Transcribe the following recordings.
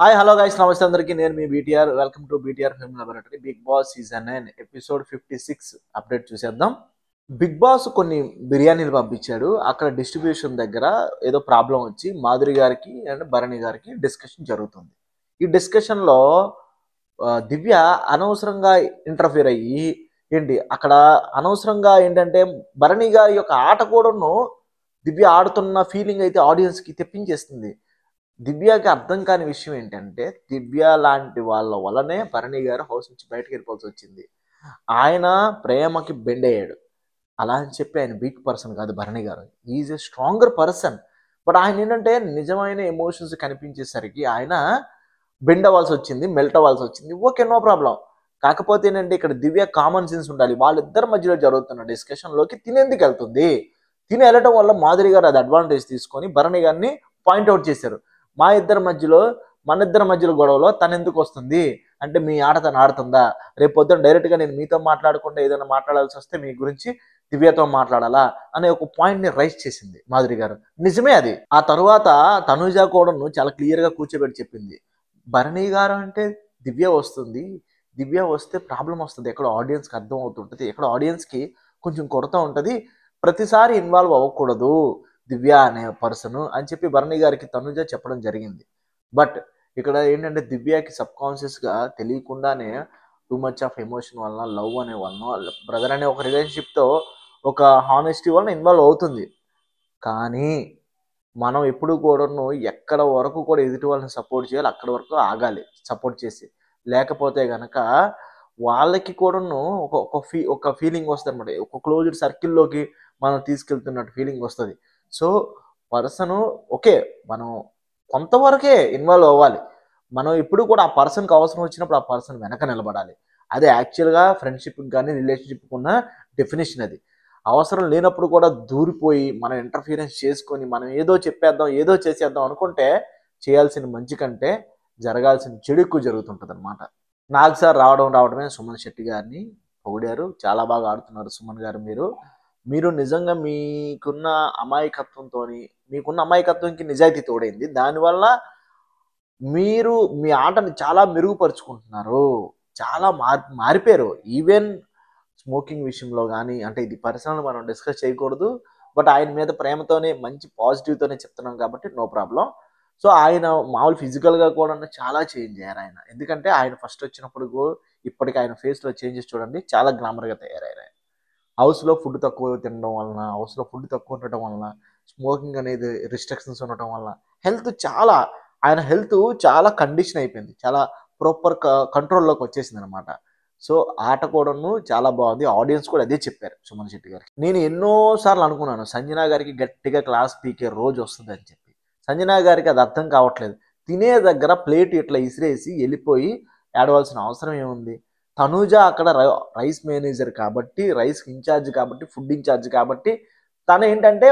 Hi hello guys నమస్తే అందరికీ నేను మీ BTR welcome to BTR film laboratory Bigg Boss season 9 episode 56 update చూసేద్దాం. బిగ్ బాస్ కొన్ని బిర్యానీలు పంపించాడు. అక్కడ డిస్ట్రిబ్యూషన్ దగ్గర ఏదో ప్రాబ్లం వచ్చి మాధురి గారికి అండ్ భరణి గారికి డిస్కషన్ జరుగుతుంది. ఈ డిస్కషన్లో దివ్య అనవసరంగా ఇంటర్ఫియర్ అయ్యి అక్కడ అనవసరంగా ఏంటంటే భరణి గారి యొక్క ఆట కూడాను దివ్య ఆడుతున్న ఫీలింగ్ అయితే ఆడియన్స్కి తెప్పించేస్తుంది. దివ్యకి అర్థం కాని విషయం ఏంటంటే దివ్య లాంటి వాళ్ళ వల్లనే భరణి గారు హౌస్ నుంచి బయటకు వెళ్ళిపోవాల్సి వచ్చింది. ఆయన ప్రేమకి బెండ్ అయ్యాడు. అలా అని చెప్పి ఆయన వీక్ పర్సన్ కాదు Bharani garu. Is a stronger person. But ఆయన ఏంటంటే నిజమైన ఎమోషన్స్ కనిపించేసరికి ఆయన బెండ్ అవ్వాల్సి వచ్చింది, మెల్ట్ అవ్వాల్సి వచ్చింది. Okay, no problem. కాకపోతే ఏంటంటే ఇక్కడ దివ్య కామన్ సెన్స్ ఉండాలి. వాళ్ళిద్దరి మధ్యలో జరుగుతున్న డిస్కషన్లోకి తినేందుకు వెళ్తుంది. తిని వెళ్ళటం వల్ల మాధురి గారు అది అడ్వాంటేజ్ తీసుకొని భరణి గారిని పాయింట్అవుట్ చేశారు. మన ఇద్దరి మధ్యలో గొడవలో తను ఎందుకు వస్తుంది అంటే మీ ఆట తను ఆడుతుందా? రేపు పొద్దున డైరెక్ట్గా నేను మీతో మాట్లాడకుండా ఏదైనా మాట్లాడాల్సి వస్తే మీ గురించి దివ్యతో మాట్లాడాలా అనే ఒక పాయింట్ని రైజ్ చేసింది మాధురి గారు. నిజమే అది. ఆ తర్వాత తనుజ కూడాను చాలా క్లియర్గా కూర్చోబెట్టి చెప్పింది, భరణి గారు అంటే దివ్య వస్తుంది, దివ్య వస్తే ప్రాబ్లం వస్తుంది, ఎక్కడ ఆడియన్స్కి అర్థం అవుతుంటుంది, ఎక్కడ ఆడియన్స్కి కొంచెం కొరత ఉంటుంది, ప్రతిసారి ఇన్వాల్వ్ అవ్వకూడదు దివ్య అనే పర్సన్ అని చెప్పి భరణి గారికి తనుజ చెప్పడం జరిగింది. బట్ ఇక్కడ ఏంటంటే దివ్యకి సబ్కాన్షియస్గా తెలియకుండానే టూ మచ్ ఆఫ్ ఎమోషన్ వలన, లవ్ అనే వలన, బ్రదర్ అనే ఒక రిలేషన్షిప్తో ఒక హానెస్టీ వలన ఇన్వాల్వ్ అవుతుంది. కానీ మనం ఎప్పుడు కూడాను ఎక్కడ వరకు కూడా ఎదుటి వాళ్ళని సపోర్ట్ చేయాలి అక్కడ వరకు ఆగాలి సపోర్ట్ చేసి. లేకపోతే కనుక వాళ్ళకి కూడాను ఒక ఫీలింగ్ వస్తుంది అనమాట. ఒక క్లోజ్డ్ సర్కిల్లోకి మనం తీసుకెళ్తున్నట్టు ఫీలింగ్ వస్తుంది. సో పర్సను ఓకే, మనం కొంతవరకే ఇన్వాల్వ్ అవ్వాలి. మనం ఎప్పుడు కూడా ఆ పర్సన్కి అవసరం వచ్చినప్పుడు ఆ పర్సన్ వెనక నిలబడాలి. అదే యాక్చువల్గా ఫ్రెండ్షిప్కి కానీ రిలేషన్షిప్కి ఉన్న డెఫినేషన్ అది. అవసరం లేనప్పుడు కూడా దూరిపోయి మనం ఇంటర్ఫీరెన్స్ చేసుకొని మనం ఏదో చెప్పేద్దాం ఏదో చేసేద్దాం అనుకుంటే చేయాల్సిన మంచి కంటే జరగాల్సిన చెడు ఎక్కువ జరుగుతుంటుంది అనమాట. నాకు సార్ రావడమే సుమన్ శెట్టి గారిని పొగిడారు. చాలా బాగా ఆడుతున్నారు సుమన్ గారు. మీరు నిజంగా మీకున్న అమాయకత్వంకి నిజాయితీ తోడైంది. దానివల్ల మీరు మీ ఆటని చాలా మెరుగుపరుచుకుంటున్నారు. చాలా మారిపోయారు. ఈవెన్ స్మోకింగ్ విషయంలో కానీ, అంటే ఇది పర్సనల్ మనం డిస్కస్ చేయకూడదు. బట్ ఆయన మీద ప్రేమతోనే మంచి పాజిటివ్తోనే చెప్తున్నాం కాబట్టి నో ప్రాబ్లం. సో ఆయన మామూలు ఫిజికల్గా కూడా చాలా చేంజ్ అయ్యారు ఆయన. ఎందుకంటే ఆయన ఫస్ట్ వచ్చినప్పుడు ఇప్పటికి ఆయన ఫేస్లో చేంజెస్ చూడండి, చాలా గ్లామర్గా తయారయ్యారు. హౌస్లో ఫుడ్ తక్కువ తినడం వలన, హౌస్లో ఫుడ్ తక్కువ ఉండటం వలన, స్మోకింగ్ అనేది రిస్ట్రిక్షన్స్ ఉండటం వలన ఆయన హెల్త్ చాలా కండిషన్ అయిపోయింది. చాలా ప్రాపర్ కంట్రోల్లోకి వచ్చేసింది అనమాట. సో ఆట కూడాను చాలా బాగుంది. ఆడియన్స్ కూడా అదే చెప్పారు సుమన్ శెట్టి గారికి. నేను ఎన్నోసార్లు అనుకున్నాను సంజన గారికి గట్టిగా క్లాస్ పీకే రోజు వస్తుంది అని చెప్పి. సంజన గారికి అది అర్థం కావట్లేదు. తినే దగ్గర ప్లేట్ ఇట్లా ఇసిరేసి వెళ్ళిపోయి ఏడవలసిన అవసరం ఏముంది? తనూజ అక్కడ రైస్ మేనేజర్ కాబట్టి, రైస్ ఇన్ఛార్జ్ కాబట్టి, ఫుడ్ ఇన్ఛార్జ్ కాబట్టి తను ఏంటంటే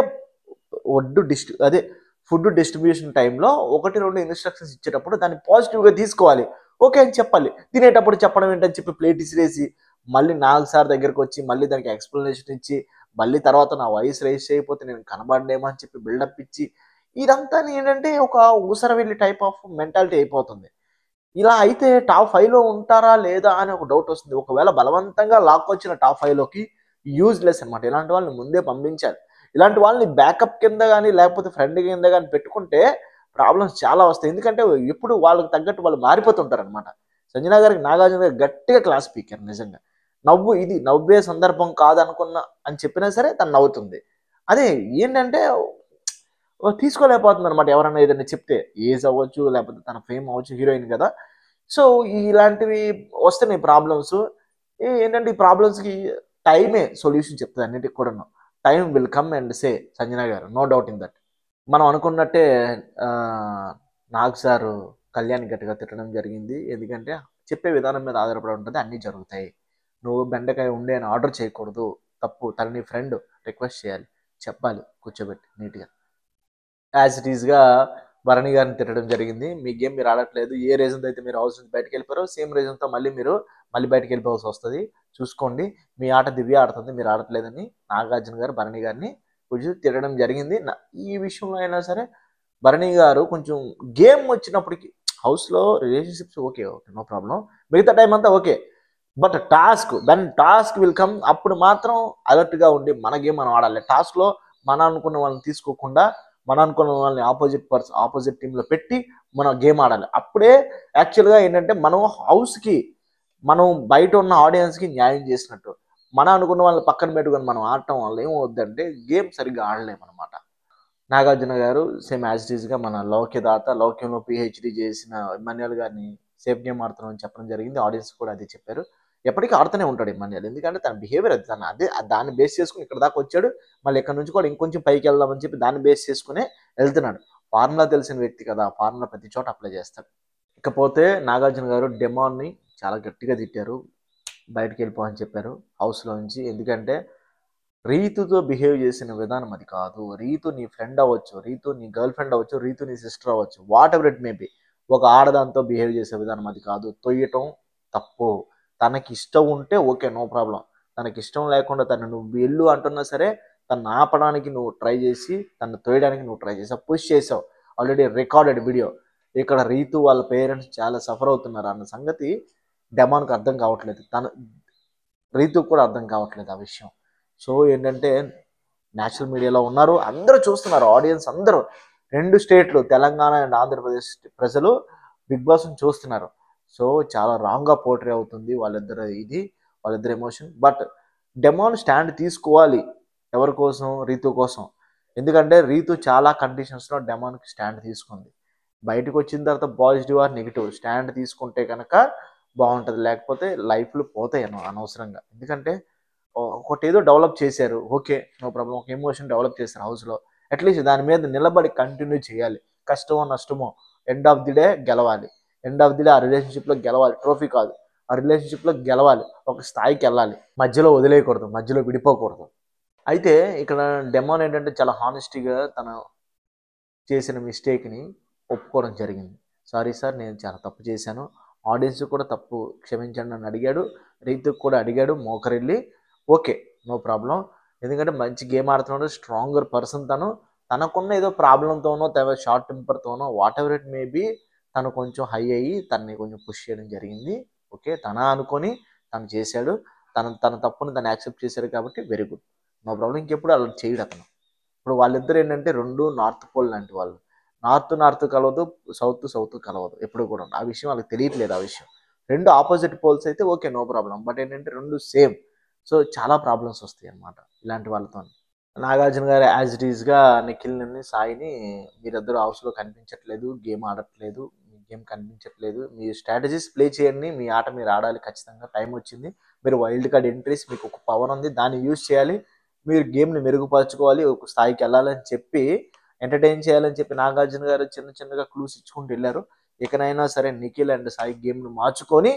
ఫుడ్ డిస్ట్రిబ్యూషన్ టైంలో 1-2 ఇన్స్ట్రక్షన్స్ ఇచ్చేటప్పుడు దాన్ని పాజిటివ్గా తీసుకోవాలి. ఓకే అని చెప్పాలి. తినేటప్పుడు చెప్పడం ఏంటని చెప్పి ప్లేట్ ఇసిరేసి మళ్ళీ 4 సార్ దగ్గరకు వచ్చి మళ్ళీ దానికి ఎక్స్ప్లెనేషన్ ఇచ్చి మళ్ళీ తర్వాత నా వాయిస్ రైస్ చేయకపోతే నేను కనబడలేమో అని చెప్పి బిల్డప్ ఇచ్చి ఇదంతా ఏంటంటే ఒక ఊసరవెల్లి టైప్ ఆఫ్ మెంటాలిటీ అయిపోతుంది. ఇలా అయితే టాప్ 5లో ఉంటారా లేదా అని ఒక డౌట్ వస్తుంది. ఒకవేళ బలవంతంగా లాక్కొచ్చిన టాప్ 5లోకి యూజ్లెస్ అనమాట. ఇలాంటి వాళ్ళని ముందే పంపించాలి. ఇలాంటి వాళ్ళని బ్యాకప్ కింద కానీ లేకపోతే ఫ్రెండ్ కింద కానీ పెట్టుకుంటే ప్రాబ్లమ్స్ చాలా వస్తాయి. ఎందుకంటే ఎప్పుడు వాళ్ళకి తగ్గట్టు వాళ్ళు మారిపోతుంటారు అనమాట. సంజన గారికి నాగార్జున గారు గట్టిగా క్లాస్ పీకారు నిజంగా. ఇది నవ్వే సందర్భం కాదనుకున్న అని చెప్పినా సరే తను నవ్వుతుంది. అదే ఏంటంటే తీసుకోలేకపోతుంది అనమాట. ఎవరన్నా ఏదైనా చెప్తే ఏజ్ అవ్వచ్చు లేకపోతే తన ఫేమ్ అవ్వచ్చు, హీరోయిన్ కదా. సో ఇలాంటివి వస్తున్నాయి ప్రాబ్లమ్స్. ఏంటంటే ఈ ప్రాబ్లమ్స్కి టైమే సొల్యూషన్ చెప్తుంది అన్నిటికి కూడాను. Time will come and say Sanjana గారు, నో డౌట్ ఇన్ దట్. మనం అనుకున్నట్టే నాగ్ సారు కళ్యాణ్ గట్టిగా తిట్టడం జరిగింది. ఎందుకంటే చెప్పే విధానం మీద ఆధారపడి ఉంటుంది, అన్నీ జరుగుతాయి. నువ్వు బెండకాయ ఉండే అని ఆర్డర్ చేయకూడదు, తప్పు. తనని ఫ్రెండ్ రిక్వెస్ట్ చేయాలి, చెప్పాలి కూర్చోబెట్టి నీట్గా. యాజ్ ఇట్ ఈస్గా భరణి గారిని తిట్టడం జరిగింది. మీ గేమ్ మీరు ఆడట్లేదు, ఏ రీజన్తో అయితే మీరు హౌస్ నుంచి బయటకు వెళ్ళిపోయారో సేమ్ రీజన్తో మీరు మళ్ళీ బయటకు వెళ్ళిపోవాల్సి వస్తుంది, చూసుకోండి. మీ ఆట దివ్య ఆడుతుంది, మీరు ఆడట్లేదని నాగార్జున గారు భరణి గారిని కొంచెం తిట్టడం జరిగింది. ఈ విషయంలో అయినా సరే భరణి గారు కొంచెం గేమ్ వచ్చినప్పటికి హౌస్లో relationships okay okay no problem, మిగతా టైం అంతా okay. But task will come, అప్పుడు మాత్రం అలర్ట్గా ఉండి మన గేమ్ మనం ఆడాలి. టాస్క్లో మన అనుకున్న వాళ్ళని తీసుకోకుండా మన అనుకున్న వాళ్ళని ఆపోజిట్ టీంలో పెట్టి మనం గేమ్ ఆడాలి. అప్పుడే యాక్చువల్గా ఏంటంటే మనం హౌస్కి, మనం బయట ఉన్న ఆడియన్స్కి న్యాయం చేసినట్టు. మన అనుకున్న వాళ్ళని పక్కన పెట్టుకొని మనం ఆడటం వల్ల ఏమవుద్దంటే గేమ్ సరిగ్గా ఆడలేము అనమాట. నాగార్జున గారు సేమ్ యాజ్ ఇట్ ఈస్గా మన లౌక్యంలో పిహెచ్డి చేసిన ఇమ్మాన్యుయల్ గారిని సేఫ్ గేమ్ ఆడుతున్నామని చెప్పడం జరిగింది. ఆడియన్స్ కూడా అదే చెప్పారు. ఎప్పటికీ ఆడుతూనే ఉంటాడు ఇమ్మాన్యుయల్, ఎందుకంటే తన బిహేవియర్ అది, తను అదే దాన్ని బేస్ చేసుకుని ఇక్కడ దాకా వచ్చాడు. మళ్ళీ ఇక్కడ నుంచి కూడా ఇంకొంచెం పైకి వెళ్దామని చెప్పి దాన్ని బేస్ చేసుకునే వెళ్తున్నాడు. ఫార్ములా తెలిసిన వ్యక్తి కదా, ఫార్ములా ప్రతి చోట అప్లై చేస్తాడు. ఇకపోతే నాగార్జున గారు డెమాన్ని చాలా గట్టిగా తిట్టారు, బయటకు వెళ్ళిపోవని చెప్పారు హౌస్లో నుంచి. ఎందుకంటే రీతుతో బిహేవ్ చేసిన విధానం అది కాదు. రీతు నీ ఫ్రెండ్ అవ్వచ్చు, రీతు నీ గర్ల్ ఫ్రెండ్ అవ్వచ్చు, రీతు నీ సిస్టర్ అవ్వచ్చు, what ever it may be. ఒక ఆడదాంతో బిహేవ్ చేసే విధానం అది కాదు. తొయ్యటం తప్పు. తనకి ఇష్టం ఉంటే ఓకే నో ప్రాబ్లం. తనకి ఇష్టం లేకుండా తను నువ్వు వెళ్ళు అంటున్నా సరే తను ఆపడానికి నువ్వు ట్రై చేసి, తను తోయడానికి నువ్వు ట్రై చేసావు, పుష్ చేసావు. Already recorded video. ఇక్కడ రీతు వాళ్ళ పేరెంట్స్ చాలా సఫర్ అవుతున్నారు అన్న సంగతి డెమాన్కి అర్థం కావట్లేదు, రీతుకు కూడా అర్థం కావట్లేదు ఆ విషయం. సో ఏంటంటే నేషనల్ మీడియాలో ఉన్నారు, అందరూ చూస్తున్నారు, ఆడియన్స్ అందరూ, 2 స్టేట్లు తెలంగాణ అండ్ ఆంధ్రప్రదేశ్ ప్రజలు బిగ్ బాస్ని చూస్తున్నారు. సో చాలా రాంగ్గా పోర్ట్రే అవుతుంది వాళ్ళిద్దరు ఎమోషన్. బట్ డెమాన్ స్టాండ్ తీసుకోవాలి. ఎవరి కోసం? రీతు కోసం. ఎందుకంటే రీతు చాలా కండిషన్స్లో డెమాన్కి స్టాండ్ తీసుకుంది. బయటకు వచ్చిన తర్వాత పాజిటివ్ ఆర్ నెగిటివ్ స్టాండ్ తీసుకుంటే కనుక బాగుంటుంది, లేకపోతే లైఫ్లు పోతాయి అనవసరంగా. ఎందుకంటే ఒకటి ఏదో డెవలప్ చేశారు, ఓకే నో ప్రాబ్లం, ఒక ఎమోషన్ డెవలప్ చేశారు హౌస్లో, అట్లీస్ట్ దాని మీద నిలబడి కంటిన్యూ చేయాలి. కష్టమో నష్టమో ఎండ్ ఆఫ్ ది డే గెలవాలి. ఎండ్ ఆఫ్ ది డే ఆ రిలేషన్షిప్లో గెలవాలి, ట్రోఫీ కాదు, ఆ రిలేషన్షిప్లో గెలవాలి, ఒక స్థాయికి వెళ్ళాలి, మధ్యలో వదిలేయకూడదు, మధ్యలో విడిపోకూడదు. అయితే ఇక్కడ డెమాన్ ఏంటంటే చాలా హానెస్టీగా తను చేసిన మిస్టేక్ని ఒప్పుకోవడం జరిగింది. సారీ సార్, నేను చాలా తప్పు చేశాను, ఆడియన్స్ కూడా తప్పు క్షమించండి అని అడిగాడు. రీతుకు కూడా అడిగాడు మోకరిల్లి. Okay no problem. ఎందుకంటే మంచి గేమ్ ఆడుతున్నాడు, స్ట్రాంగర్ పర్సన్ తను. తనకున్న ఏదో ప్రాబ్లంతోనో షార్ట్ టెంపర్తోనో whatever it may be తను కొంచెం హై అయ్యి తనని కొంచెం పుష్ చేయడం జరిగింది. ఓకే, తన అనుకొని తను చేశాడు, తన తప్పుని తను యాక్సెప్ట్ చేశాడు కాబట్టి వెరీ గుడ్, నో ప్రాబ్లం. ఇంకెప్పుడు అలా చేయడు అతను. ఇప్పుడు వాళ్ళిద్దరు ఏంటంటే 2 నార్త్ పోల్ లాంటి వాళ్ళు. నార్త్ కలవదు, సౌత్ కలవదు ఎప్పుడు కూడా. ఆ విషయం వాళ్ళకి తెలియట్లేదు. ఆ విషయం 2 ఆపోజిట్ పోల్స్ అయితే ఓకే నో ప్రాబ్లం. బట్ ఏంటంటే 2 సేమ్. సో చాలా ప్రాబ్లమ్స్ వస్తాయి అన్నమాట ఇలాంటి వాళ్ళతో. నాగార్జున గారు యాజ్ ఇట్ ఈస్గా నిఖిల్ని, సాయిని, మీరిద్దరు హౌస్లో కనిపించట్లేదు, గేమ్ ఆడట్లేదు, మీ గేమ్ కనిపించట్లేదు, మీ స్ట్రాటజీస్ ప్లే చేయండి, మీ ఆట మీరు ఆడాలి, ఖచ్చితంగా టైం వచ్చింది, మీరు వైల్డ్ కార్డ్ ఎంట్రీస్, మీకు ఒక పవర్ ఉంది, దాన్ని యూజ్ చేయాలి, మీరు గేమ్ని మెరుగుపరచుకోవాలి, ఒక స్థాయికి వెళ్ళాలని చెప్పి ఎంటర్టైన్ చేయాలని చెప్పి నాగార్జున గారు చిన్నగా క్లూస్ ఇచ్చుకుంటూ వెళ్ళారు. ఇకనైనా సరే నిఖిల్ అండ్ సాయి గేమ్ను మార్చుకొని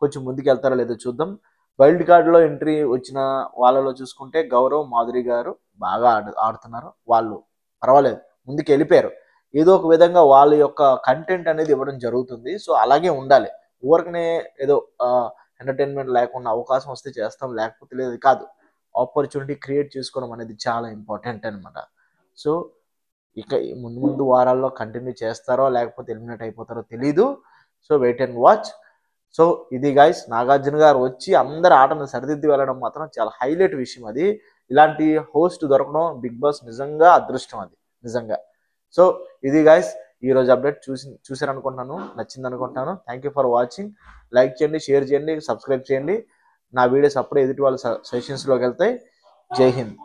కొంచెం ముందుకు వెళ్తారో లేదో చూద్దాం. వైల్డ్ కార్డ్లో ఎంట్రీ వచ్చిన వాళ్ళలో చూసుకుంటే గౌరవ్, మాధురి గారు బాగా ఆడుతున్నారు. వాళ్ళు పర్వాలేదు, ముందుకు వెళ్ళిపోయారు. ఏదో ఒక విధంగా వాళ్ళ యొక్క కంటెంట్ అనేది ఇవ్వడం జరుగుతుంది. సో అలాగే ఉండాలి. ఊరికనే ఏదో ఎంటర్టైన్మెంట్ లేకుండా అవకాశం వస్తే చేస్తాం, లేకపోతే లేదు కాదు. ఆపర్చునిటీ క్రియేట్ చేసుకోవడం అనేది చాలా ఇంపార్టెంట్ అనమాట. సో ఇక ముందు వారాల్లో కంటిన్యూ చేస్తారో లేకపోతే ఎలిమినేట్ అయిపోతారో తెలీదు. So wait and watch. So ఇది గైస్, నాగార్జున గారు వచ్చి అందరి ఆటను సరిదిద్ది వెళ్ళడం మాత్రం చాలా హైలైట్ విషయం. అది ఇలాంటి హోస్ట్ దొరకడం బిగ్ బాస్ నిజంగా అదృష్టం, అది నిజంగా. సో ఇది గైస్ ఈరోజు అప్డేట్. చూసారనుకుంటున్నాను, నచ్చింది అనుకుంటున్నాను. Thank you for watching. Like చేయండి, షేర్ చేయండి, సబ్స్క్రైబ్ చేయండి. నా వీడియోస్ అప్పుడే ఎదుటి వాళ్ళ సజెషన్స్లోకి వెళ్తాయి. జై హింద్.